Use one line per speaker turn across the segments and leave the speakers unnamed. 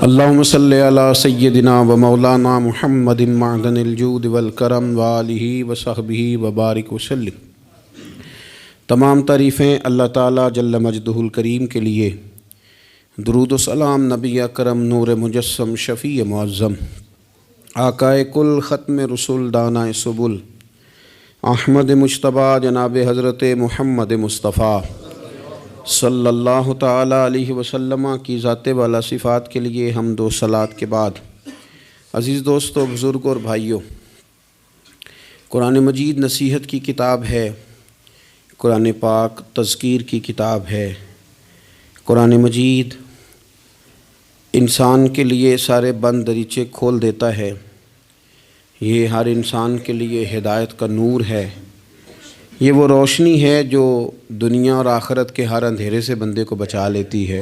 اللہم صلی علی سیدنا و مولانا محمد معدن الجود والکرم وآلہ وصحبہ وبارک وسلم۔ تمام تعریفیں اللہ تعالیٰ جل مجدہ الکریم کے لیے، درود و سلام نبی اکرم نور مجسم شفیع معظم آقائے کل ختم رسول دانائے سبل احمد مجتبیٰ جناب حضرت محمد مصطفیٰ صلی اللہ تعالیٰ علیہ وسلم کی ذات والا صفات کے لیے حمد و صلوات کے بعد، عزیز دوستو، بزرگوں اور بھائیوں، قرآن مجید نصیحت کی کتاب ہے، قرآن پاک تذکیر کی کتاب ہے۔ قرآن مجید انسان کے لیے سارے بند دریچے کھول دیتا ہے۔ یہ ہر انسان کے لیے ہدایت کا نور ہے۔ یہ وہ روشنی ہے جو دنیا اور آخرت کے ہر اندھیرے سے بندے کو بچا لیتی ہے۔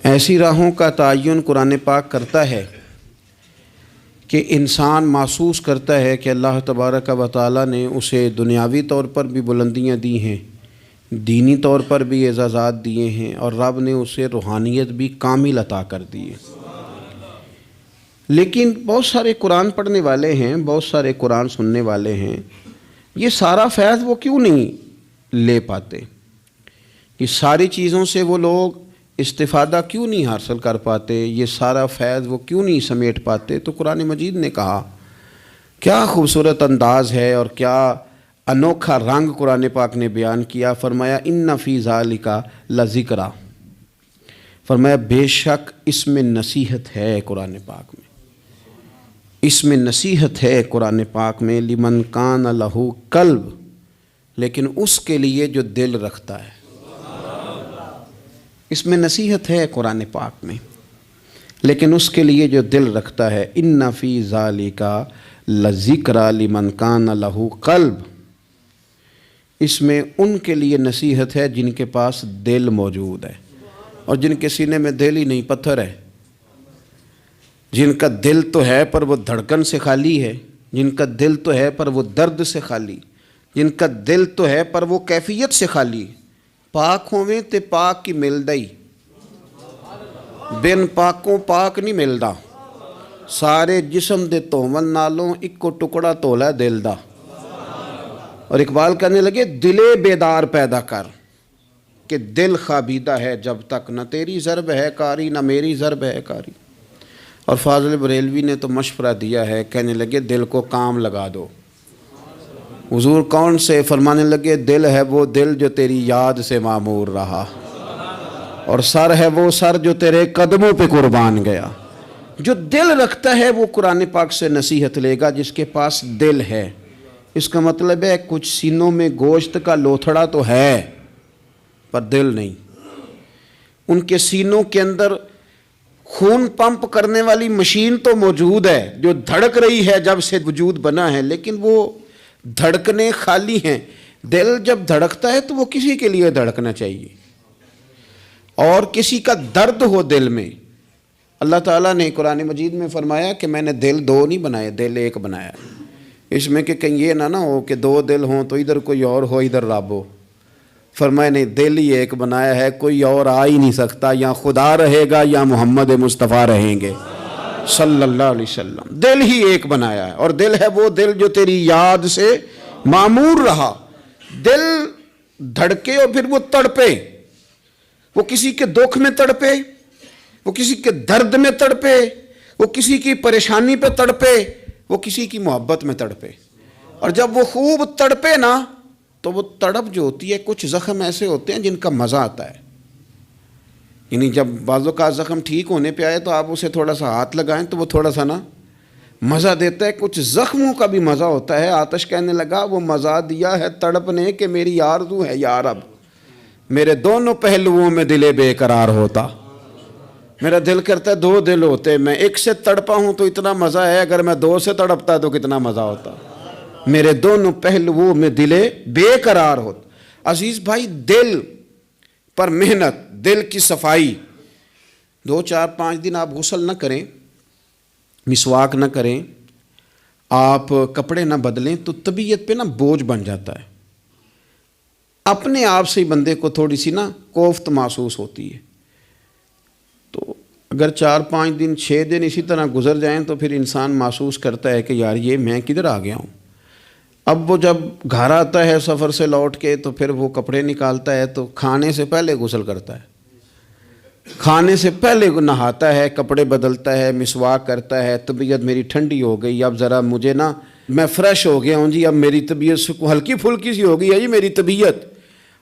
ایسی راہوں کا تعین قرآن پاک کرتا ہے کہ انسان محسوس کرتا ہے کہ اللہ تبارک و تعالیٰ نے اسے دنیاوی طور پر بھی بلندیاں دی ہیں، دینی طور پر بھی اعزازات دیے ہیں، اور رب نے اسے روحانیت بھی کامل عطا کر دی ہے۔ لیکن بہت سارے قرآن پڑھنے والے ہیں، بہت سارے قرآن سننے والے ہیں، یہ سارا فیض وہ کیوں نہیں لے پاتے؟ یہ ساری چیزوں سے وہ لوگ استفادہ کیوں نہیں حاصل کر پاتے؟ یہ سارا فیض وہ کیوں نہیں سمیٹ پاتے؟ تو قرآن مجید نے کہا، کیا خوبصورت انداز ہے اور کیا انوکھا رنگ قرآن پاک نے بیان کیا۔ فرمایا ان فی ذالک لذکریٰ، فرمایا بے شک اس میں نصیحت ہے قرآن پاک میں، اس میں نصیحت ہے قرآن پاک میں، لمن کان لہ قلب، لیکن اس کے لیے جو دل رکھتا ہے۔ اس میں نصیحت ہے قرآن پاک میں، لیکن اس کے لیے جو دل رکھتا ہے۔ ان فی ذالک لذکریٰ لمن کان لہ قلب، اس میں ان کے لیے نصیحت ہے جن کے پاس دل موجود ہے، اور جن کے سینے میں دل ہی نہیں، پتھر ہے۔ جن کا دل تو ہے پر وہ دھڑکن سے خالی ہے، جن کا دل تو ہے پر وہ درد سے خالی، جن کا دل تو ہے پر وہ کیفیت سے خالی۔ پاک ہوویں تے پاک کی ملدا ہی، بن پاکوں پاک نہیں ملدا۔ سارے جسم دے تومن نالوں اکو ٹکڑا تولا دل دا۔ اور اقبال کہنے لگے، دلے بیدار پیدا کر کہ دل خوابیدہ ہے جب تک، نہ تیری ضرب ہے کاری نہ میری ضرب ہے کاری۔ اور فاضل بریلوی نے تو مشورہ دیا ہے، کہنے لگے دل کو کام لگا دو۔ حضور کون سے؟ فرمانے لگے دل ہے وہ دل جو تیری یاد سے معمور رہا، اور سر ہے وہ سر جو تیرے قدموں پہ قربان گیا۔ جو دل رکھتا ہے وہ قرآن پاک سے نصیحت لے گا، جس کے پاس دل ہے۔ اس کا مطلب ہے کچھ سینوں میں گوشت کا لوتھڑا تو ہے پر دل نہیں۔ ان کے سینوں کے اندر خون پمپ کرنے والی مشین تو موجود ہے جو دھڑک رہی ہے جب سے وجود بنا ہے، لیکن وہ دھڑکنے خالی ہیں۔ دل جب دھڑکتا ہے تو وہ کسی کے لیے دھڑکنا چاہیے، اور کسی کا درد ہو دل میں۔ اللہ تعالیٰ نے قرآن مجید میں فرمایا کہ میں نے دل دو نہیں بنائے، دل ایک بنایا۔ اس میں کہ کہیں یہ نہ ہو کہ دو دل ہوں تو ادھر کوئی اور ہو ادھر رب ہو۔ فرمایا نہیں، دل ہی ایک بنایا ہے، کوئی اور آ ہی نہیں سکتا، یا خدا رہے گا یا محمد مصطفیٰ رہیں گے صلی اللہ علیہ وسلم۔ دل ہی ایک بنایا ہے، اور دل ہے وہ دل جو تیری یاد سے معمور رہا۔ دل دھڑکے اور پھر وہ تڑپے، وہ کسی کے دکھ میں تڑپے، وہ کسی کے درد میں تڑپے، وہ کسی کی پریشانی پہ تڑپے، وہ کسی کی محبت میں تڑپے۔ اور جب وہ خوب تڑپے نا تو وہ تڑپ جو ہوتی ہے، کچھ زخم ایسے ہوتے ہیں جن کا مزہ آتا ہے۔ یعنی جب بعضوں کا زخم ٹھیک ہونے پہ آئے تو آپ اسے تھوڑا سا ہاتھ لگائیں تو وہ تھوڑا سا نا مزہ دیتا ہے۔ کچھ زخموں کا بھی مزہ ہوتا ہے۔ آتش کہنے لگا، وہ مزہ دیا ہے تڑپ نے کہ میری آرزو ہے یا رب، میرے دونوں پہلوؤں میں دل بے قرار ہوتا۔ میرا دل کرتا ہے دو دل ہوتے، میں ایک سے تڑپا ہوں تو اتنا مزہ ہے، اگر میں دو سے تڑپتا تو کتنا مزہ ہوتا۔ میرے دونوں پہلوؤں میں دل بے قرار ہوتا۔ عزیز بھائی، دل پر محنت، دل کی صفائی، 2 4 5 دن آپ غسل نہ کریں، مسواک نہ کریں، آپ کپڑے نہ بدلیں تو طبیعت پہ نا بوجھ بن جاتا ہے۔ اپنے آپ سے ہی بندے کو تھوڑی سی نا کوفت محسوس ہوتی ہے۔ تو اگر 4-5 دن 6 دن اسی طرح گزر جائیں تو پھر انسان محسوس کرتا ہے کہ یار یہ میں کدھر آ گیا ہوں۔ اب وہ جب گھر آتا ہے سفر سے لوٹ کے تو پھر وہ کپڑے نکالتا ہے تو کھانے سے پہلے غسل کرتا ہے، کھانے سے پہلے نہاتا ہے، کپڑے بدلتا ہے، مسواک کرتا ہے، طبیعت میری ٹھنڈی ہو گئی، اب ذرا مجھے نا میں فریش ہو گیا ہوں جی، اب میری طبیعت سے ہلکی پھلکی سی ہو گئی ہے جی میری طبیعت۔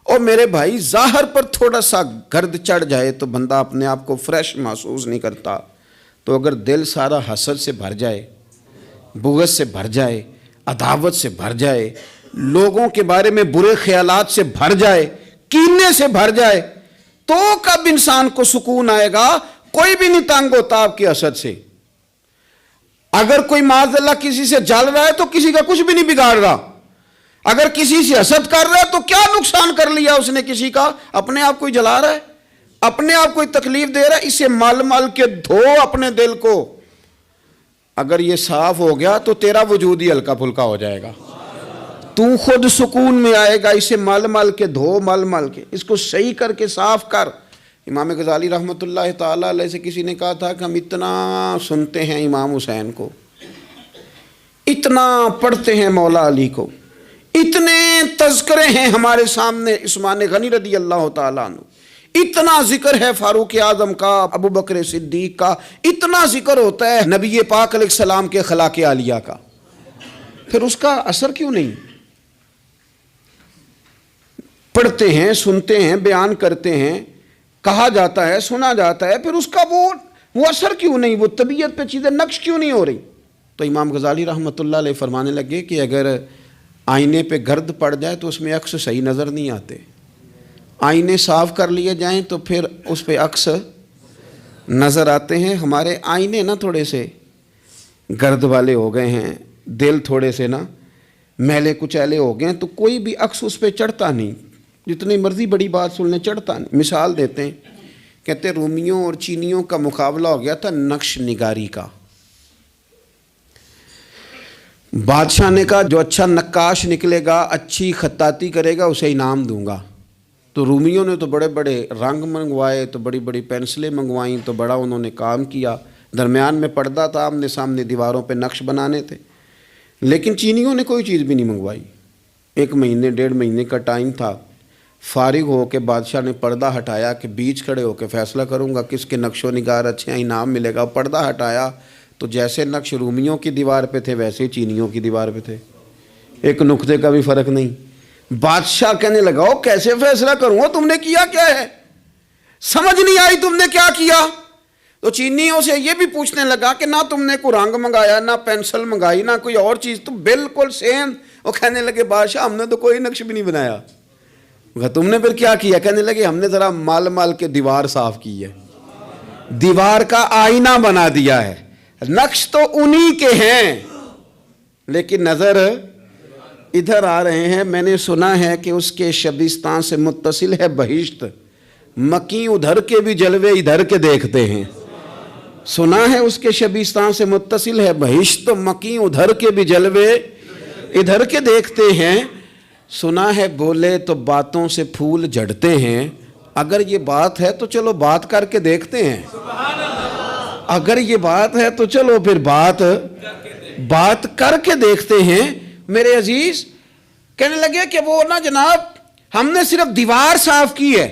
اور میرے بھائی ظاہر پر تھوڑا سا گرد چڑھ جائے تو بندہ اپنے آپ کو فریش محسوس نہیں کرتا، تو اگر دل سارا حسد سے بھر جائے، بغض سے بھر جائے، عداوت سے بھر جائے، لوگوں کے بارے میں برے خیالات سے بھر جائے، کینے سے بھر جائے، تو کب انسان کو سکون آئے گا؟ کوئی بھی نہیں تنگ ہوتا آپ کے حسد سے۔ اگر کوئی معاذ اللہ کسی سے جل رہا ہے تو کسی کا کچھ بھی نہیں بگاڑ رہا، اگر کسی سے حسد کر رہا ہے تو کیا نقصان کر لیا اس نے کسی کا؟ اپنے آپ کو ہی جلا رہا ہے، اپنے آپ کو ہی تکلیف دے رہا ہے۔ اسے مل مل کے دھو اپنے دل کو، اگر یہ صاف ہو گیا تو تیرا وجود ہی ہلکا پھلکا ہو جائے گا، تو خود سکون میں آئے گا۔ اسے مل مل کے دھو، مل مل کے اس کو صحیح کر کے صاف کر۔ امام غزالی رحمۃ اللہ تعالیٰ علیہ سے کسی نے کہا تھا کہ ہم اتنا سنتے ہیں امام حسین کو، اتنا پڑھتے ہیں مولا علی کو، اتنے تذکرے ہیں ہمارے سامنے عثمان غنی رضی اللہ تعالیٰ عنہ، اتنا ذکر ہے فاروق اعظم کا، ابو بکر صدیق کا، اتنا ذکر ہوتا ہے نبی پاک علیہ السلام کے اخلاق عالیہ کا، پھر اس کا اثر کیوں نہیں؟ پڑھتے ہیں، سنتے ہیں، بیان کرتے ہیں، کہا جاتا ہے، سنا جاتا ہے، پھر اس کا وہ اثر کیوں نہیں؟ وہ طبیعت پہ چیزیں نقش کیوں نہیں ہو رہی؟ تو امام غزالی رحمۃ اللہ علیہ فرمانے لگے کہ اگر آئینے پہ گرد پڑ جائے تو اس میں عکس صحیح نظر نہیں آتے، آئینے صاف کر لیے جائیں تو پھر اس پہ عکس نظر آتے ہیں۔ ہمارے آئینے نا تھوڑے سے گرد والے ہو گئے ہیں، دل تھوڑے سے نا میلے کچیلے ہو گئے ہیں، تو کوئی بھی عکس اس پہ چڑھتا نہیں، جتنی مرضی بڑی بات سن لیں چڑھتا نہیں۔ مثال دیتے ہیں، کہتے رومیوں اور چینیوں کا مقابلہ ہو گیا تھا نقش نگاری کا۔ بادشاہ نے کہا جو اچھا نقاش نکلے گا، اچھی خطاطی کرے گا، اسے انعام دوں گا۔ تو رومیوں نے تو بڑے بڑے رنگ منگوائے، تو بڑی بڑی پینسلیں منگوائیں، تو بڑا انہوں نے کام کیا، درمیان میں پردہ تھا، آمنے سامنے دیواروں پہ نقش بنانے تھے۔ لیکن چینیوں نے کوئی چیز بھی نہیں منگوائی۔ 1 مہینے 1.5 مہینے کا ٹائم تھا، فارغ ہو کے بادشاہ نے پردہ ہٹایا کہ بیچ کھڑے ہو کے فیصلہ کروں گا کس کے نقش و نگار اچھے ہیں، انعام ملے گا۔ پردہ ہٹایا تو جیسے نقش رومیوں کی دیوار پہ تھے ویسے ہی چینیوں کی دیوار پہ تھے، ایک نقطے کا بھی فرق نہیں۔ بادشاہ کہنے لگا او کیسے فیصلہ کروں گا، تم نے کیا کیا ہے، سمجھ نہیں آئی تم نے کیا کیا؟ تو چینیوں سے یہ بھی پوچھنے لگا کہ نہ تم نے کوئی رنگ منگایا، نہ پینسل منگائی، نہ کوئی اور چیز، تو بالکل سیم۔ وہ کہنے لگے بادشاہ ہم نے تو کوئی نقش بھی نہیں بنایا۔ تم نے پھر کیا کیا؟ کہنے لگے ہم نے ذرا مال مال کے دیوار صاف کی ہے، دیوار کا آئینہ بنا دیا ہے، نقش تو انہی کے ہیں لیکن نظر ادھر آ رہے ہیں۔ میں نے سنا ہے کہ اس کے شبستان سے متصل ہے بہشت، مکیں ادھر کے بھی جلوے ادھر کے دیکھتے ہیں۔ سنا ہے اس کے شبستان سے متصل ہے بہشت، مکیں ادھر کے بھی جلوے ادھر کے دیکھتے ہیں۔ سنا ہے بولے تو باتوں سے پھول جھڑتے ہیں، اگر یہ بات ہے تو چلو بات کر کے دیکھتے ہیں، اگر یہ بات ہے تو چلو پھر بات کر کے دیکھتے ہیں۔ میرے عزیز کہنے لگے کہ وہ نا جناب ہم نے صرف دیوار صاف کی ہے،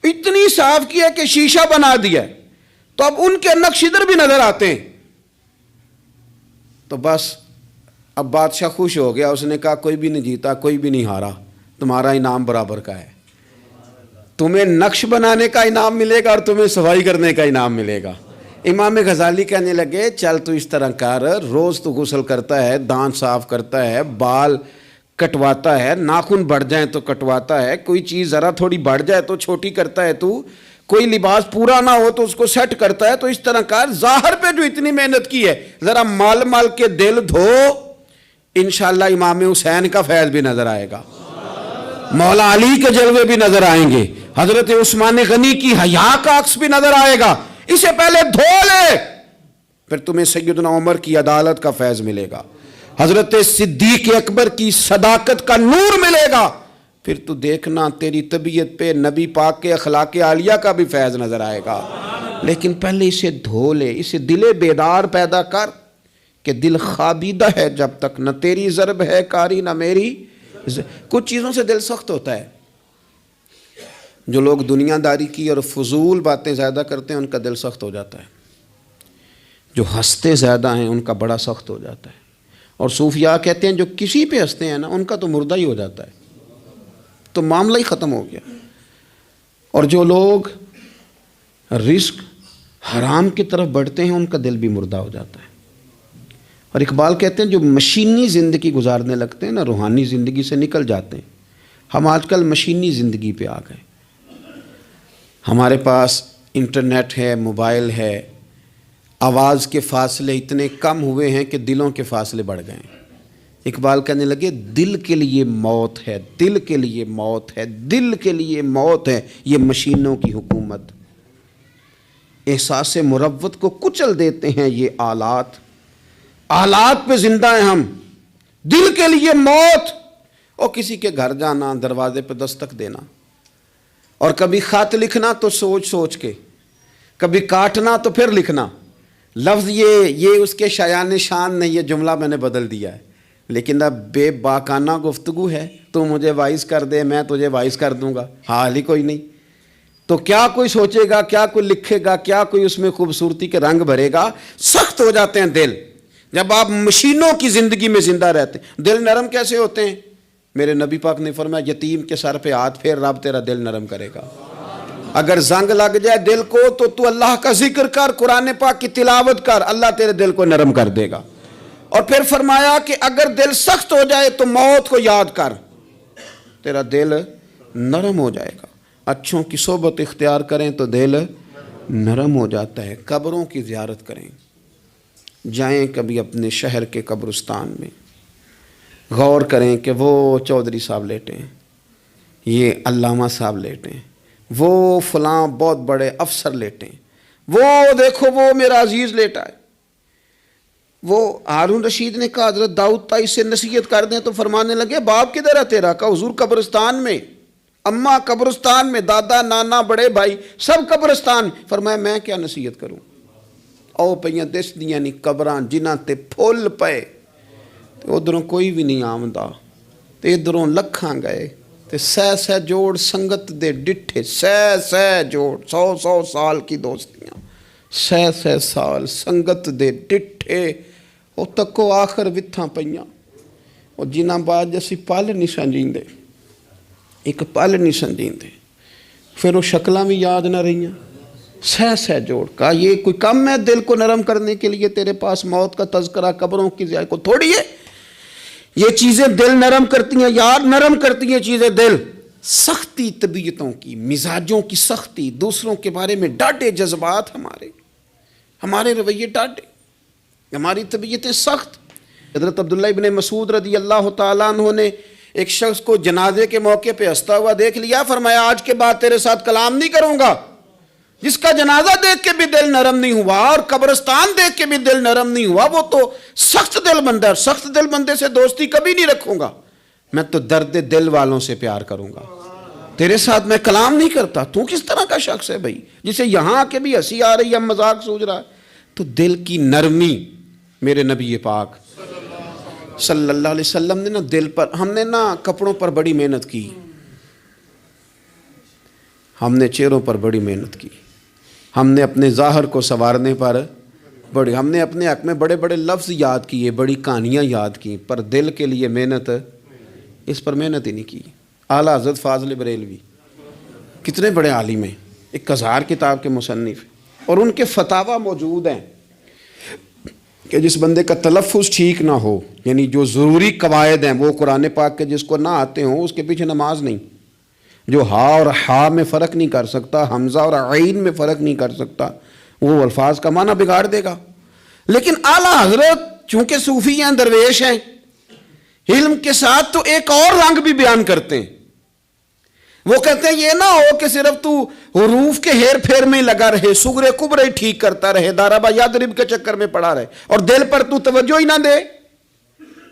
اتنی صاف کی ہے کہ شیشہ بنا دیا ہے، تو اب ان کے نقش ادھر بھی نظر آتے ہیں۔ تو بس اب بادشاہ خوش ہو گیا، اس نے کہا کوئی بھی نہیں جیتا، کوئی بھی نہیں ہارا، تمہارا انعام برابر کا ہے، تمہیں نقش بنانے کا انعام ملے گا اور تمہیں صفائی کرنے کا انعام ملے گا۔ امام غزالی کہنے لگے چل تو اس طرح کر، روز تو غسل کرتا ہے، دانت صاف کرتا ہے، بال کٹواتا ہے، ناخن بڑھ جائیں تو کٹواتا ہے، کوئی چیز ذرا تھوڑی بڑھ جائے تو چھوٹی کرتا ہے، تو کوئی لباس پورا نہ ہو تو اس کو سیٹ کرتا ہے، تو اس طرح کر، ظاہر پہ جو اتنی محنت کی ہے ذرا مال مال کے دل دھو، انشاءاللہ امام حسین کا فیض بھی نظر آئے گا، مولا علی کے جلوے بھی نظر آئیں گے، حضرت عثمان غنی کی حیا کا عکس بھی نظر آئے گا۔ اسے پہلے دھو لے، پھر تمہیں سیدنا عمر کی عدالت کا فیض ملے گا، حضرت صدیق اکبر کی صداقت کا نور ملے گا، پھر تو دیکھنا تیری طبیعت پہ نبی پاک کے اخلاق عالیہ کا بھی فیض نظر آئے گا۔ لیکن پہلے اسے دھو لے، اسے دل بیدار پیدا کر کہ دل خوابیدہ ہے جب تک، نہ تیری ضرب ہے کاری نہ میری۔ کچھ چیزوں سے دل سخت ہوتا ہے، جو لوگ دنیا داری کی اور فضول باتیں زیادہ کرتے ہیں ان کا دل سخت ہو جاتا ہے، جو ہنستے زیادہ ہیں ان کا بڑا سخت ہو جاتا ہے، اور صوفیاء کہتے ہیں جو کسی پہ ہنستے ہیں نا ان کا تو مردہ ہی ہو جاتا ہے، تو معاملہ ہی ختم ہو گیا۔ اور جو لوگ رزق حرام کی طرف بڑھتے ہیں ان کا دل بھی مردہ ہو جاتا ہے۔ اور اقبال کہتے ہیں جو مشینی زندگی گزارنے لگتے ہیں نا، روحانی زندگی سے نکل جاتے ہیں۔ ہم آج کل مشینی زندگی پہ آ گئے، ہمارے پاس انٹرنیٹ ہے، موبائل ہے، آواز کے فاصلے اتنے کم ہوئے ہیں کہ دلوں کے فاصلے بڑھ گئے ہیں۔ اقبال کہنے لگے دل کے لیے موت ہے، دل کے لیے موت ہے، دل کے لیے موت ہے یہ مشینوں کی حکومت۔ احساس مروت کو کچل دیتے ہیں یہ آلات، آلات پہ زندہ ہیں ہم، دل کے لیے موت۔ اور کسی کے گھر جانا، دروازے پہ دستک دینا، اور کبھی خط لکھنا تو سوچ سوچ کے، کبھی کاٹنا تو پھر لکھنا، لفظ یہ اس کے شایان شان نہیں، یہ جملہ میں نے بدل دیا ہے، لیکن اب بے باکانہ گفتگو ہے، تو مجھے وائس کر دے میں تجھے وائس کر دوں گا، حال ہی کوئی نہیں، تو کیا کوئی سوچے گا، کیا کوئی لکھے گا، کیا کوئی اس میں خوبصورتی کے رنگ بھرے گا۔ سخت ہو جاتے ہیں دل جب آپ مشینوں کی زندگی میں زندہ رہتے ہیں۔ دل نرم کیسے ہوتے ہیں؟ میرے نبی پاک نے فرمایا یتیم کے سر پہ ہاتھ پھیر، رب تیرا دل نرم کرے گا۔ اگر زنگ لگ جائے دل کو تو اللہ کا ذکر کر، قرآن پاک کی تلاوت کر، اللہ تیرے دل کو نرم کر دے گا۔ اور پھر فرمایا کہ اگر دل سخت ہو جائے تو موت کو یاد کر، تیرا دل نرم ہو جائے گا۔ اچھوں کی صحبت اختیار کریں تو دل نرم ہو جاتا ہے۔ قبروں کی زیارت کریں، جائیں کبھی اپنے شہر کے قبرستان میں، غور کریں کہ وہ چودھری صاحب لیٹے ہیں، یہ علامہ صاحب لیٹے ہیں، وہ فلاں بہت بڑے افسر لیٹے ہیں، وہ دیکھو وہ میرا عزیز لیٹا ہے۔ وہ ہارون رشید نے کہا حضرت داؤد تائی سے نصیحت کر دیں، تو فرمانے لگے باپ کدھر ہے تیرا؟ کہا حضور قبرستان میں، اماں قبرستان میں، دادا نانا بڑے بھائی سب قبرستان۔ فرمایا میں کیا نصیحت کروں؟ او پئیاں دس دیاں نہیں قبراں جنہاں تے پھول پئے، ادھروں کوئی بھی نہیں آمدا، تے ادھروں لکھاں گئے، تے سہ جوڑ سنگت دے ڈٹھے، سہ جوڑ 100 سال کی دوستیاں، سہ سال سنگت دے ڈٹھے، او تکو آخر وتھاں پئیاں، اور جنہاں بعد جیسی پل نہیں سنجیندے، ایک پل نہیں سنجیندے، پھر وہ شکلاں بھی یاد نہ رہیاں، سہ جوڑ۔ کہا یہ کوئی کم ہے دل کو نرم کرنے کے لیے؟ تیرے پاس موت کا تذکرہ، قبروں کی زیارت کو تھوڑی ہے؟ یہ چیزیں دل نرم کرتی ہیں یار، نرم کرتی ہیں چیزیں دل۔ سختی طبیعتوں کی، مزاجوں کی سختی، دوسروں کے بارے میں ڈاٹے جذبات، ہمارے رویے ڈاٹے، ہماری طبیعتیں سخت۔ حضرت عبداللہ ابن مسعود رضی اللہ تعالیٰ عنہ نے ایک شخص کو جنازے کے موقع پہ ہنستا ہوا دیکھ لیا، فرمایا آج کے بعد تیرے ساتھ کلام نہیں کروں گا۔ جس کا جنازہ دیکھ کے بھی دل نرم نہیں ہوا اور قبرستان دیکھ کے بھی دل نرم نہیں ہوا، وہ تو سخت دل بندہ ہے۔ سخت دل بندے سے دوستی کبھی نہیں رکھوں گا، میں تو درد دل والوں سے پیار کروں گا، تیرے ساتھ میں کلام نہیں کرتا۔ تو کس طرح کا شخص ہے بھائی جسے یہاں کے بھی ہنسی آ رہی ہے، مذاق سوچ رہا ہے؟ تو دل کی نرمی، میرے نبی پاک صلی اللہ علیہ وسلم نے نا دل پر، ہم نے نا کپڑوں پر بڑی محنت کی، ہم نے چہروں پر بڑی محنت کی، ہم نے اپنے ظاہر کو سنوارنے پر ہم نے اپنے حق میں بڑے بڑے لفظ یاد کیے، بڑی کہانیاں یاد کی، پر دل کے لیے محنت، اس پر محنت ہی نہیں کی۔ اعلیٰ حضرت فاضل بریلوی کتنے بڑے عالم ہیں، 1000 کتاب کے مصنف، اور ان کے فتاوی موجود ہیں کہ جس بندے کا تلفظ ٹھیک نہ ہو، یعنی جو ضروری قواعد ہیں وہ قرآن پاک کے جس کو نہ آتے ہوں اس کے پیچھے نماز نہیں، جو ہا اور ہا میں فرق نہیں کر سکتا، حمزہ اور عین میں فرق نہیں کر سکتا، وہ الفاظ کا معنی بگاڑ دے گا۔ لیکن اعلیٰ حضرت چونکہ صوفی ہیں، درویش ہیں، علم کے ساتھ تو ایک اور رنگ بھی بیان کرتے ہیں۔ وہ کہتے ہیں یہ نہ ہو کہ صرف تو حروف کے ہیر پھیر میں لگا رہے، صغرے کبرے ٹھیک کرتا رہے، دارابا یادرب کے چکر میں پڑا رہے، اور دل پر تو توجہ ہی نہ دے۔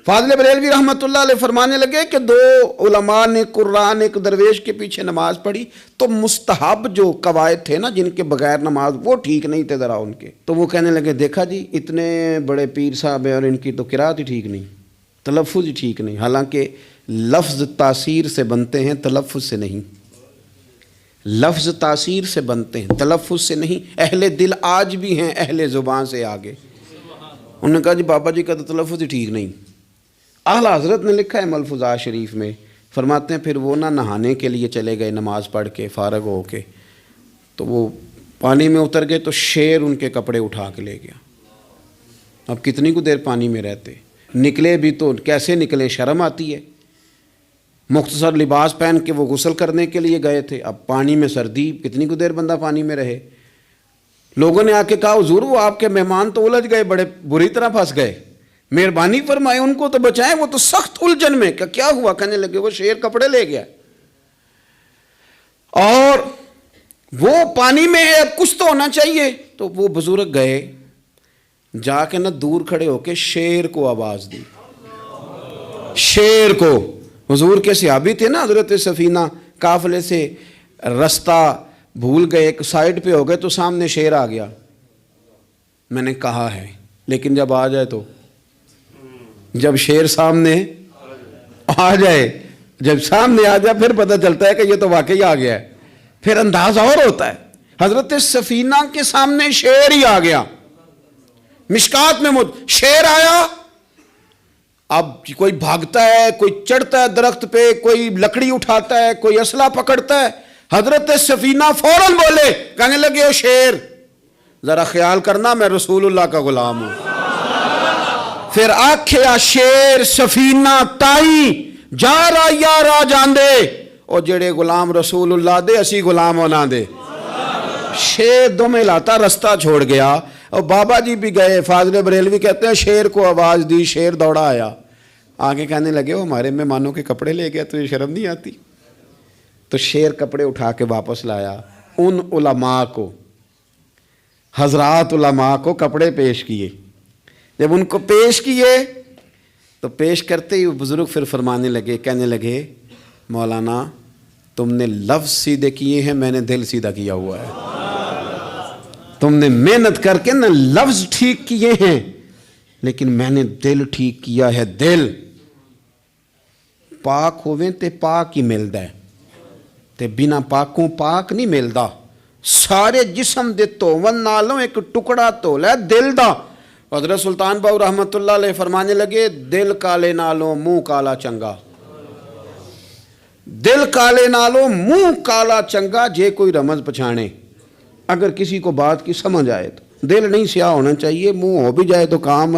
فاضل بریلوی رحمۃ اللہ علیہ فرمانے لگے کہ دو علماء نے قرآن ایک درویش کے پیچھے نماز پڑھی تو مستحب جو قواعد تھے نا جن کے بغیر نماز وہ ٹھیک نہیں تھے ذرا ان کے، تو وہ کہنے لگے دیکھا جی اتنے بڑے پیر صاحب ہیں اور ان کی تو قرات ہی ٹھیک نہیں، تلفظ ہی ٹھیک نہیں، حالانکہ لفظ تاثیر سے بنتے ہیں تلفظ سے نہیں، لفظ تاثیر سے بنتے ہیں تلفظ سے نہیں۔ اہل دل آج بھی ہیں اہل زبان سے آگے، انہوں نے کہا جی بابا جی کا تو تلفظ ہی ٹھیک نہیں۔ اعلیٰ حضرت نے لکھا ہے ملفوظات شریف میں، فرماتے ہیں پھر وہ نہ نہانے کے لیے چلے گئے نماز پڑھ کے فارغ ہو کے، تو وہ پانی میں اتر گئے تو شیر ان کے کپڑے اٹھا کے لے گیا۔ اب کتنی کو دیر پانی میں رہتے، نکلے بھی تو کیسے نکلے، شرم آتی ہے۔ مختصر لباس پہن کے وہ غسل کرنے کے لیے گئے تھے، اب پانی میں سردی، کتنی کو دیر بندہ پانی میں رہے۔ لوگوں نے آ کے کہا حضور وہ آپ کے مہمان تو الجھ گئے، بڑے بری طرح پھنس گئے، مہربانی فرمائے ان کو تو بچائیں، وہ تو سخت الجھن میں۔ کیا ہوا؟ کہنے لگے وہ شیر کپڑے لے گیا اور وہ پانی میں ہے، اب کچھ تو ہونا چاہیے۔ تو وہ بزرگ گئے، جا کے نہ دور کھڑے ہو کے شیر کو آواز دی، شیر کو۔ حضور کے صحابی تھے نا حضرت سفینہ، قافلے سے رستہ بھول گئے، ایک سائڈ پہ ہو گئے تو سامنے شیر آ گیا۔ میں نے کہا ہے لیکن جب آ جائے تو، جب شیر سامنے آ جائے، جب سامنے آ جائے پھر پتہ چلتا ہے کہ یہ تو واقعی آ گیا ہے، پھر انداز اور ہوتا ہے۔ حضرت سفینہ کے سامنے شیر ہی آ گیا، مشکات میں شیر آیا۔ اب کوئی بھاگتا ہے، کوئی چڑھتا ہے درخت پہ، کوئی لکڑی اٹھاتا ہے، کوئی اسلحہ پکڑتا ہے۔ حضرت سفینہ فوراً بولے، کہنے لگے او شیر ذرا خیال کرنا میں رسول اللہ کا غلام ہوں۔ پھر آکھیا شیر سفینہ تائی جا رہا یا راہ جاندے، او جڑے غلام رسول اللہ دے اسی غلام ہونا دے۔ شیر دم لاتا رستہ چھوڑ گیا، اور بابا جی بھی گئے، فاضل بریلوی کہتے ہیں شیر کو آواز دی، شیر دوڑا آیا، آگے کہنے لگے وہ ہمارے مہمانوں کے کپڑے لے گیا، تجھے شرم نہیں آتی؟ تو شیر کپڑے اٹھا کے واپس لایا۔ ان علماء کو، حضرات علماء کو کپڑے پیش کیے، جب ان کو پیش کیے تو پیش کرتے ہی وہ بزرگ پھر فرمانے لگے، کہنے لگے مولانا تم نے لفظ سیدھے کیے ہیں، میں نے دل سیدھا کیا ہوا ہے۔ تم نے محنت کر کے نہ لفظ ٹھیک کیے ہیں لیکن میں نے دل ٹھیک کیا ہے۔ دل پاک ہوئے تے پاک ہی ملدا ہے، تے بنا پاکوں پاک نہیں ملدا۔ سارے جسم دے توون نالوں ایک ٹکڑا تولا ہے دل دا۔ حضرت سلطان باؤ رحمت اللہ علیہ فرمانے لگے دل کالے نالوں منہ کالا چنگا، دل کالے نالوں منہ کالا چنگا، جے کوئی رمز پچھانے۔ اگر کسی کو بات کی سمجھ آئے تو دل نہیں سیاہ ہونا چاہیے، منہ ہو بھی جائے تو کام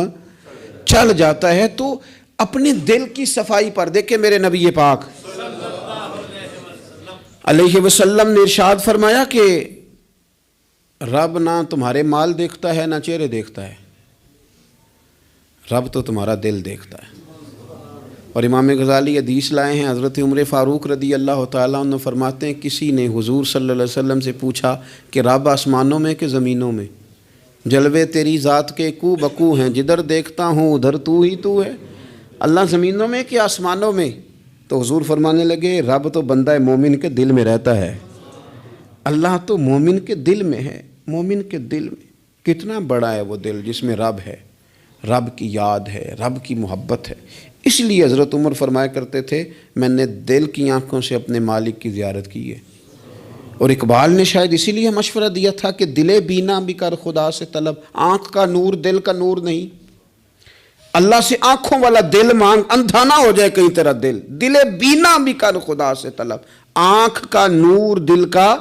چل جاتا ہے۔ تو اپنے دل کی صفائی پر دیکھیں میرے نبی پاک علیہ وسلم نے ارشاد فرمایا کہ رب نہ تمہارے مال دیکھتا ہے نہ چہرے دیکھتا ہے، رب تو تمہارا دل دیکھتا ہے۔ اور امام غزالی حدیث لائے ہیں، حضرت عمر فاروق رضی اللہ تعالیٰ عنہ فرماتے ہیں کسی نے حضور صلی اللہ علیہ وسلم سے پوچھا کہ رب آسمانوں میں کہ زمینوں میں؟ جلوے تیری ذات کے کو بکو ہیں، جدھر دیکھتا ہوں ادھر تو ہی تو ہے۔ اللہ زمینوں میں کہ آسمانوں میں؟ تو حضور فرمانے لگے رب تو بندہ مومن کے دل میں رہتا ہے، اللہ تو مومن کے دل میں ہے۔ مومن کے دل میں کتنا بڑا ہے وہ دل جس میں رب ہے، رب کی یاد ہے، رب کی محبت ہے۔ اس لیے حضرت عمر فرمایا کرتے تھے میں نے دل کی آنکھوں سے اپنے مالک کی زیارت کی ہے۔ اور اقبال نے شاید اسی لیے مشورہ دیا تھا کہ دل بینا بھی کر خدا سے طلب، آنکھ کا نور دل کا نور نہیں، اللہ سے آنکھوں والا دل مانگ، اندھا نہ ہو جائے کہیں تیرا دل، دل بینا بھی کر خدا سے طلب، آنکھ کا نور دل کا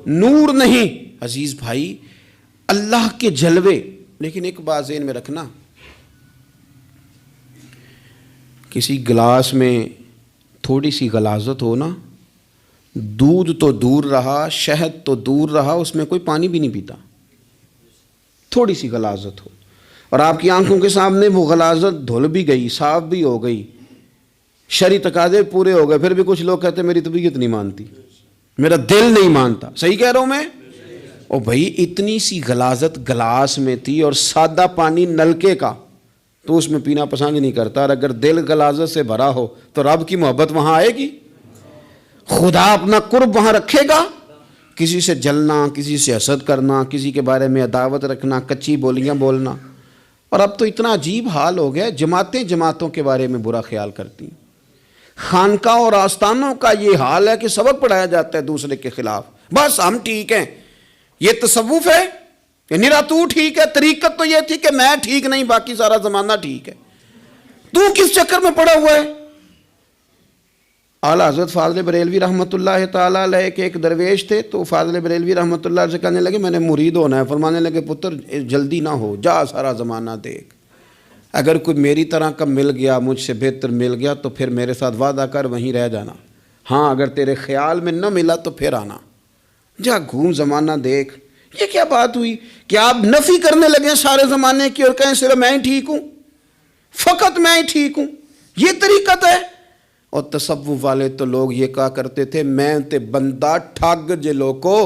نور نہیں۔ عزیز بھائی اللہ کے جلوے، لیکن ایک بات ذہن میں رکھنا، کسی گلاس میں تھوڑی سی غلاظت ہو نا، دودھ تو دور رہا، شہد تو دور رہا، اس میں کوئی پانی بھی نہیں پیتا، تھوڑی سی غلاظت ہو، اور آپ کی آنکھوں کے سامنے وہ غلاظت دھل بھی گئی، صاف بھی ہو گئی، شرعی تقاضے پورے ہو گئے، پھر بھی کچھ لوگ کہتے ہیں میری طبیعت نہیں مانتی، میرا دل نہیں مانتا۔ صحیح کہہ رہا ہوں میں؟ او بھائی اتنی سی غلاظت گلاس میں تھی اور سادہ پانی نلکے کا، تو اس میں پینا پسند نہیں کرتا، اور اگر دل غلاظت سے بھرا ہو تو رب کی محبت وہاں آئے گی، خدا اپنا قرب وہاں رکھے گا؟ کسی سے جلنا، کسی سے حسد کرنا، کسی کے بارے میں عداوت رکھنا، کچی بولیاں بولنا. اور اب تو اتنا عجیب حال ہو گیا، جماعتیں جماعتوں کے بارے میں برا خیال کرتی ہیں. خانقاہ اور آستانوں کا یہ حال ہے کہ سبق پڑھایا جاتا ہے دوسرے کے خلاف، بس ہم ٹھیک ہیں. یہ تصوف ہے کہ نرا تو ٹھیک ہے؟ طریقت تو یہ تھی کہ میں ٹھیک نہیں، باقی سارا زمانہ ٹھیک ہے. تو کس چکر میں پڑا ہوا ہے؟ اعلیٰ حضرت فاضل بریلوی رحمۃ اللہ تعالیٰ علیہ کے ایک درویش تھے، تو فاضل بریلوی رحمۃ اللہ سے کہنے لگے میں نے مرید ہونا ہے. فرمانے لگے پتر جلدی نہ ہو، جا سارا زمانہ دیکھ، اگر کوئی میری طرح کا مل گیا، مجھ سے بہتر مل گیا تو پھر میرے ساتھ وعدہ کر وہیں رہ جانا. ہاں اگر تیرے خیال میں نہ ملا تو پھر آنا، جا گھوم زمانہ دیکھ. یہ کیا بات ہوئی کہ آپ نفی کرنے لگے سارے زمانے کی اور کہیں صرف میں ہی ٹھیک ہوں، فقط میں ہی ٹھیک ہوں؟ یہ طریقت ہے؟ اور تصوف والے تو لوگ یہ کہا کرتے تھے میں تے بندہ ٹھگ جے لوکو،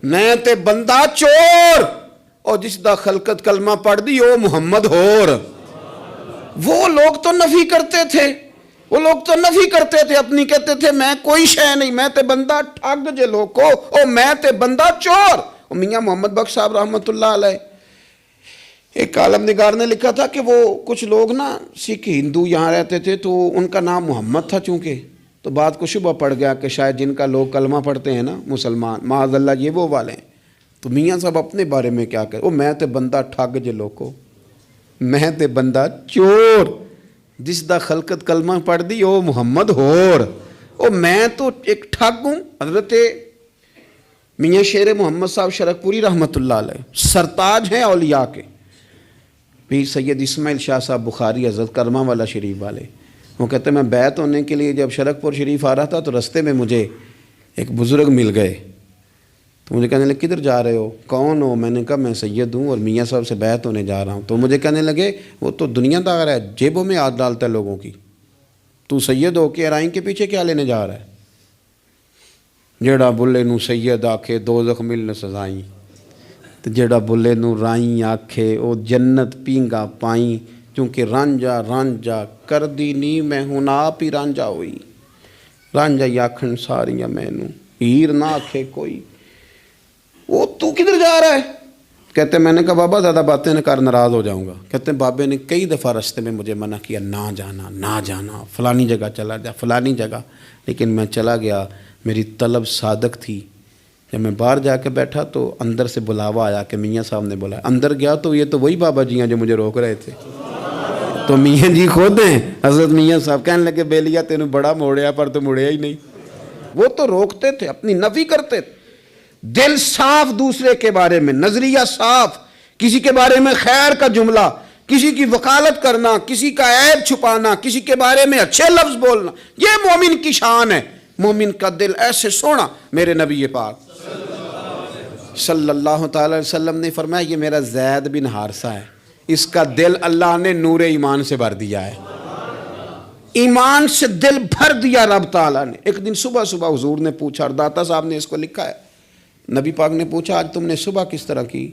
میں تے بندہ چور، اور جس دا خلقت کلمہ پڑھ دی او محمد ہور. وہ لوگ تو نفی کرتے تھے، وہ لوگ تو نفی کرتے تھے اپنی، کہتے تھے میں کوئی شے نہیں، میں تے بندہ ٹھگ جے لوکو، او میں تے بندہ چور. اور میاں محمد بخش صاحب رحمۃ اللہ علیہ، ایک عالم نگار نے لکھا تھا کہ وہ کچھ لوگ نا سکھ ہندو یہاں رہتے تھے، تو ان کا نام محمد تھا چونکہ، تو بات کو شبہ پڑ گیا کہ شاید جن کا لوگ کلمہ پڑھتے ہیں نا مسلمان، معاذ اللہ یہ وہ والے ہیں. تو میاں صاحب اپنے بارے میں کیا کہے، او میں تے بندہ ٹھگ جے لوکو، میں تے بندہ چور، جس دا خلقت کلمہ پڑھ دی او محمد ہور. او میں تو ایک ٹھگ ہوں. حضرت میاں شیر محمد صاحب شرک پوری رحمۃ اللہ علیہ سرتاج ہیں اولیاء کے، پیر سید اسماعیل شاہ صاحب بخاری حضرت کرما والا شریف والے، وہ کہتے ہیں میں بیعت ہونے کے لیے جب شرک پور شریف آ رہا تھا تو رستے میں مجھے ایک بزرگ مل گئے، تو مجھے کہنے لگے کدھر جا رہے ہو، کون ہو؟ میں نے کہا میں سید ہوں اور میاں صاحب سے بیعت ہونے جا رہا ہوں. تو مجھے کہنے لگے وہ تو دنیا دار ہے، جیبوں میں ہاتھ ڈالتا ہے لوگوں کی، تو سید ہو کے ارائیں کے پیچھے کیا لینے جا رہا ہے؟ جیڑا بلے نو سید آکھے دوزخ ملن سزائیں، تو جیڑا بلے نو رائیں آکھے او جنت پینگا پائیں، چونکہ رانجا رانجا کر دی نی میں ہوں آپ ہی رانجا ہوئی. رانجا ہی آکھن ساریاں میں نو، ہیر نہ آکھے کوئی. وہ تو کدھر جا رہا ہے؟ کہتے ہیں میں نے کہا بابا زیادہ باتیں نہ کر، ناراض ہو جاؤں گا. کہتے ہیں بابے نے کئی دفعہ رستے میں مجھے منع کیا، نہ جانا نہ جانا، فلانی جگہ چلا جا فلانی جگہ، لیکن میں چلا گیا. میری طلب صادق تھی. جب میں باہر جا کے بیٹھا تو اندر سے بلاوا آیا کہ میاں صاحب نے بلایا. اندر گیا تو یہ تو وہی بابا جی ہیں جو مجھے روک رہے تھے. تو میاں جی خود ہیں حضرت میاں صاحب. کہنے لگے بیلیا تینوں بڑا موڑیا پر تو مڑیا ہی نہیں. وہ تو روکتے تھے، اپنی نفی کرتے تھے. دل صاف دوسرے کے بارے میں، نظریہ صاف، کسی کے بارے میں خیر کا جملہ، کسی کی وکالت کرنا، کسی کا عیب چھپانا، کسی کے بارے میں اچھے لفظ بولنا، یہ مومن کی شان ہے. مومن کا دل ایسے سونا. میرے نبی پاک صلی اللہ تعالی علیہ وسلم نے فرمایا یہ میرا زید بن حارثہ ہے، اس کا دل اللہ نے نور ایمان سے بھر دیا ہے. ایمان سے دل بھر دیا رب تعالیٰ نے. ایک دن صبح صبح حضور نے پوچھا، اور داتا صاحب نے اس کو لکھا ہے، نبی پاک نے پوچھا آج تم نے صبح کس طرح کی؟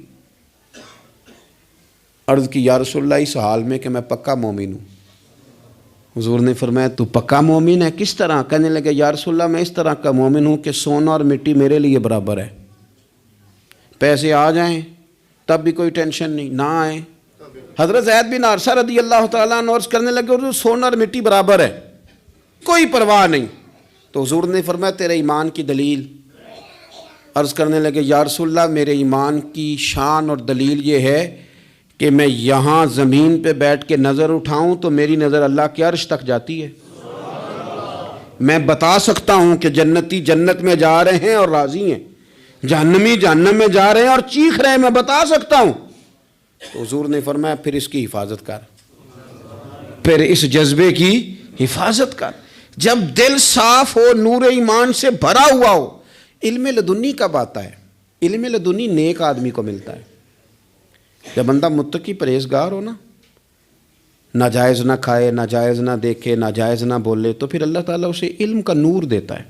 عرض کی یا رسول اللہ اس حال میں کہ میں پکا مومن ہوں. حضور نے فرمایا تو پکا مومن ہے، کس طرح؟ کہنے لگے یا رسول اللہ میں اس طرح کا مومن ہوں کہ سونا اور مٹی میرے لیے برابر ہے. پیسے آ جائیں تب بھی کوئی ٹینشن نہیں، نہ آئیں. حضرت زید بن حارثہ رضی اللہ تعالیٰ عنہ عرض کرنے لگے حضور سونا اور مٹی برابر ہے، کوئی پرواہ نہیں. تو حضور نے فرمایا تیرے ایمان کی دلیل؟ عرض کرنے لگے یا رسول اللہ میرے ایمان کی شان اور دلیل یہ ہے کہ میں یہاں زمین پہ بیٹھ کے نظر اٹھاؤں تو میری نظر اللہ کے عرش تک جاتی ہے. میں بتا سکتا ہوں کہ جنتی جنت میں جا رہے ہیں اور راضی ہیں، جہنمی جہنم میں جا رہے ہیں اور چیخ رہے ہیں، میں بتا سکتا ہوں. تو حضور نے فرمایا پھر اس کی حفاظت کر، پھر اس جذبے کی حفاظت کر. جب دل صاف ہو، نور ایمان سے بھرا ہوا ہو. علم لدنی کب آتا ہے؟ علم لدنی نیک آدمی کو ملتا ہے جب بندہ متقی پرہیزگار ہو نا، ناجائز نہ کھائے، ناجائز نہ دیکھے، ناجائز نہ بولے، تو پھر اللہ تعالیٰ اسے علم کا نور دیتا ہے.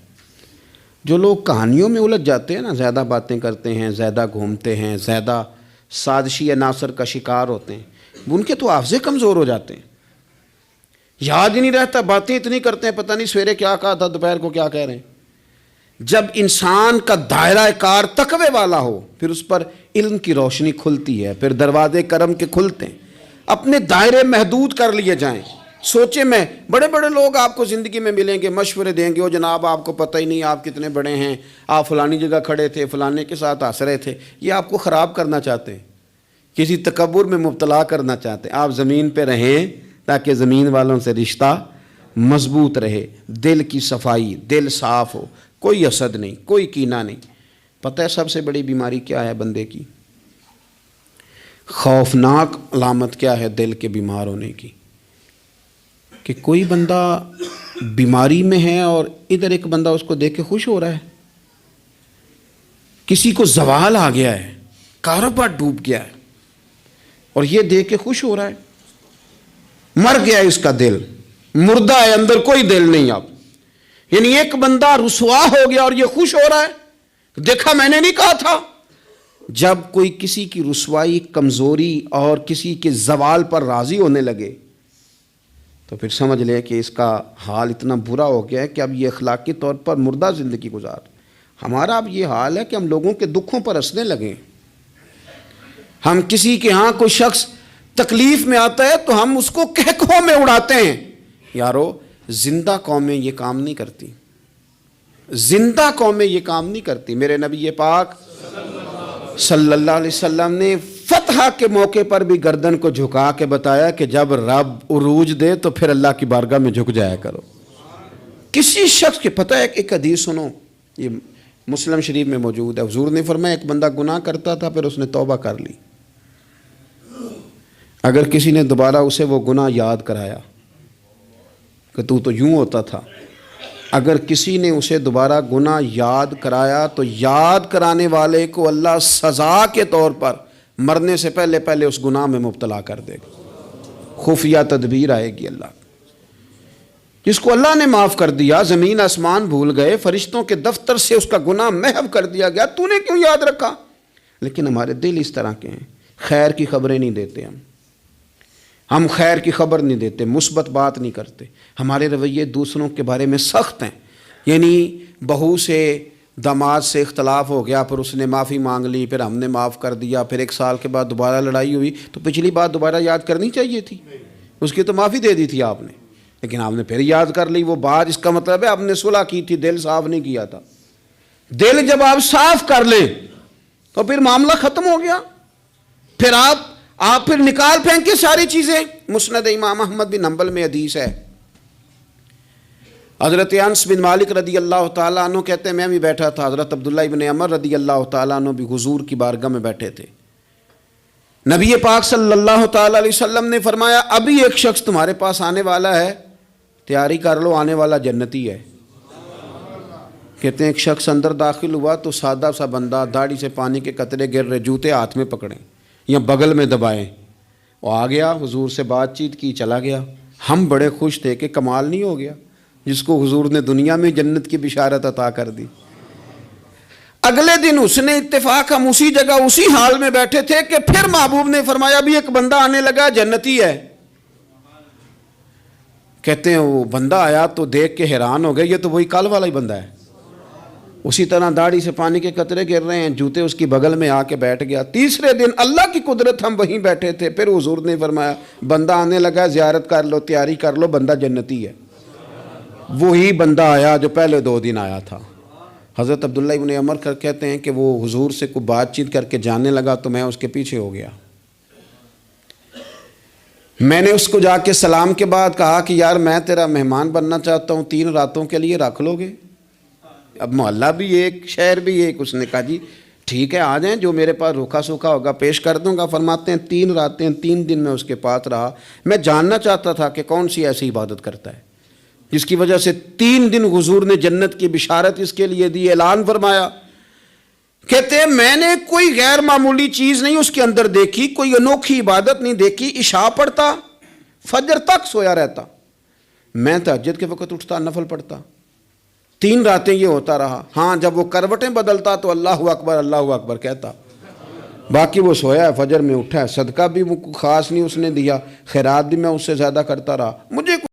جو لوگ کہانیوں میں الجھ جاتے ہیں نا، زیادہ باتیں کرتے ہیں، زیادہ گھومتے ہیں، زیادہ سازشی عناصر کا شکار ہوتے ہیں، ان کے تو حافظے کمزور ہو جاتے ہیں، یاد ہی نہیں رہتا، باتیں اتنی کرتے ہیں پتہ نہیں سویرے کیا کہا تھا دوپہر کو کیا کہہ رہے ہیں۔ جب انسان کا دائرہ کار تقوی والا ہو پھر اس پر علم کی روشنی کھلتی ہے، پھر دروازے کرم کے کھلتے ہیں، اپنے دائرے محدود کر لیے جائیں۔ سوچیں، میں بڑے بڑے لوگ آپ کو زندگی میں ملیں گے، مشورے دیں گے، وہ جناب آپ کو پتہ ہی نہیں آپ کتنے بڑے ہیں، آپ فلانی جگہ کھڑے تھے، فلانے کے ساتھ ہنس رہے تھے، یہ آپ کو خراب کرنا چاہتے ہیں، کسی تکبر میں مبتلا کرنا چاہتے ہیں۔ آپ زمین پہ رہیں تاکہ زمین والوں سے رشتہ مضبوط رہے، دل کی صفائی، دل صاف ہو، کوئی حسد نہیں، کوئی کینہ نہیں۔ پتہ ہے سب سے بڑی بیماری کیا ہے بندے کی؟ خوفناک علامت کیا ہے دل کے بیمار ہونے کی؟ کہ کوئی بندہ بیماری میں ہے اور ادھر ایک بندہ اس کو دیکھ کے خوش ہو رہا ہے، کسی کو زوال آ گیا ہے، کاروبار ڈوب گیا ہے اور یہ دیکھ کے خوش ہو رہا ہے، مر گیا ہے اس کا دل، مردہ ہے، اندر کوئی دل نہیں۔ اب یعنی ایک بندہ رسوا ہو گیا اور یہ خوش ہو رہا ہے، دیکھا میں نے نہیں کہا تھا۔ جب کوئی کسی کی رسوائی، کمزوری اور کسی کے زوال پر راضی ہونے لگے تو پھر سمجھ لے کہ اس کا حال اتنا برا ہو گیا ہے کہ اب یہ اخلاقی طور پر مردہ زندگی گزار۔ ہمارا اب یہ حال ہے کہ ہم لوگوں کے دکھوں پر ہنسنے لگے، ہم کسی کے ہاں کوئی شخص تکلیف میں آتا ہے تو ہم اس کو کہکہوں میں اڑاتے ہیں۔ یارو، زندہ قومیں یہ کام نہیں کرتی، زندہ قومیں یہ کام نہیں کرتی۔ میرے نبی پاک صلی اللہ علیہ وسلم نے فتح کے موقع پر بھی گردن کو جھکا کے بتایا کہ جب رب عروج دے تو پھر اللہ کی بارگاہ میں جھک جایا کرو۔ کسی شخص کے پتہ ہے، ایک حدیث سنو، یہ مسلم شریف میں موجود ہے، حضور نے فرمایا ایک بندہ گناہ کرتا تھا پھر اس نے توبہ کر لی، اگر کسی نے دوبارہ اسے وہ گناہ یاد کرایا کہ تو یوں ہوتا تھا، اگر کسی نے اسے دوبارہ گناہ یاد کرایا تو یاد کرانے والے کو اللہ سزا کے طور پر مرنے سے پہلے پہلے اس گناہ میں مبتلا کر دے گا، خفیہ تدبیر آئے گی اللہ۔ جس کو اللہ نے معاف کر دیا، زمین آسمان بھول گئے، فرشتوں کے دفتر سے اس کا گناہ محو کر دیا گیا، تو نے کیوں یاد رکھا؟ لیکن ہمارے دل اس طرح کے ہیں، خیر کی خبریں نہیں دیتے، ہم خیر کی خبر نہیں دیتے، مثبت بات نہیں کرتے، ہمارے رویے دوسروں کے بارے میں سخت ہیں۔ یعنی بہو سے داماد سے اختلاف ہو گیا، پھر اس نے معافی مانگ لی، پھر ہم نے معاف کر دیا، پھر ایک سال کے بعد دوبارہ لڑائی ہوئی تو پچھلی بات دوبارہ یاد کرنی چاہیے تھی، اس کی تو معافی دے دی تھی آپ نے، لیکن آپ نے پھر یاد کر لی وہ بات۔ اس کا مطلب ہے آپ نے صلح کی تھی، دل صاف نہیں کیا تھا۔ دل جب آپ صاف کر لیں تو پھر معاملہ ختم ہو گیا، پھر آپ پھر نکال پھینکے ساری چیزیں۔ مسند امام احمد بن حنبل میں حدیث ہے، حضرت انس بن مالک رضی اللہ تعالیٰ عنہ کہتے ہیں میں بھی بیٹھا تھا، حضرت عبداللہ ابن عمر رضی اللہ تعالیٰ عنہ بھی حضور کی بارگاہ میں بیٹھے تھے۔ نبی پاک صلی اللہ تعالیٰ علیہ وسلم نے فرمایا ابھی ایک شخص تمہارے پاس آنے والا ہے، تیاری کر لو، آنے والا جنتی ہے۔ کہتے ہیں ایک شخص اندر داخل ہوا تو سادہ سا بندہ، داڑھی سے پانی کے قطرے گر رہے، جوتے ہاتھ میں پکڑیں یا بغل میں دبائیں، وہ آ گیا، حضور سے بات چیت کی، چلا گیا۔ ہم بڑے خوش تھے کہ کمال نہیں ہو گیا، جس کو حضور نے دنیا میں جنت کی بشارت عطا کر دی۔ اگلے دن اس نے اتفاق، ہم اسی جگہ اسی حال میں بیٹھے تھے کہ پھر محبوب نے فرمایا ابھی ایک بندہ آنے لگا، جنتی ہے۔ کہتے ہیں وہ بندہ آیا تو دیکھ کے حیران ہو گئے، یہ تو وہی کل والا ہی بندہ ہے، اسی طرح داڑھی سے پانی کے قطرے گر رہے ہیں، جوتے اس کی بغل میں آ کے بیٹھ گیا۔ تیسرے دن اللہ کی قدرت ہم وہیں بیٹھے تھے، پھر حضور نے فرمایا بندہ آنے لگا، زیارت کر لو، تیاری کر لو، بندہ جنتی ہے۔ وہی بندہ آیا جو پہلے 2 دن آیا تھا۔ حضرت عبداللہ ابن عمر کہتے ہیں کہ وہ حضور سے کوئی بات چیت کر کے جانے لگا تو میں اس کے پیچھے ہو گیا۔ میں نے اس کو جا کے سلام کے بعد کہا کہ یار میں تیرا مہمان بننا چاہتا ہوں، 3 راتوں کے لیے رکھ لو گے؟ اب محلہ بھی ایک، شہر بھی ایک۔ اس نے کہا جی ٹھیک ہے آ جائیں، جو میرے پاس روکھا سوکھا ہوگا پیش کر دوں گا۔ فرماتے ہیں 3 راتیں 3 دن میں اس کے پاس رہا۔ میں جاننا چاہتا تھا کہ کون سی ایسی عبادت کرتا ہے جس کی وجہ سے 3 دن حضور نے جنت کی بشارت اس کے لیے دی، اعلان فرمایا۔ کہتے ہیں میں نے کوئی غیر معمولی چیز نہیں اس کے اندر دیکھی، کوئی انوکھی عبادت نہیں دیکھی۔ عشاء پڑھتا، فجر تک سویا رہتا، میں تہجد کے وقت اٹھتا، نفل پڑھتا۔ 3 راتیں یہ ہوتا رہا۔ ہاں جب وہ کروٹیں بدلتا تو اللہ اکبر کہتا۔ باقی وہ سویا ہے، فجر میں اٹھا ہے، صدقہ بھی خاص نہیں اس نے دیا، خیرات بھی میں اس سے زیادہ کرتا رہا، مجھے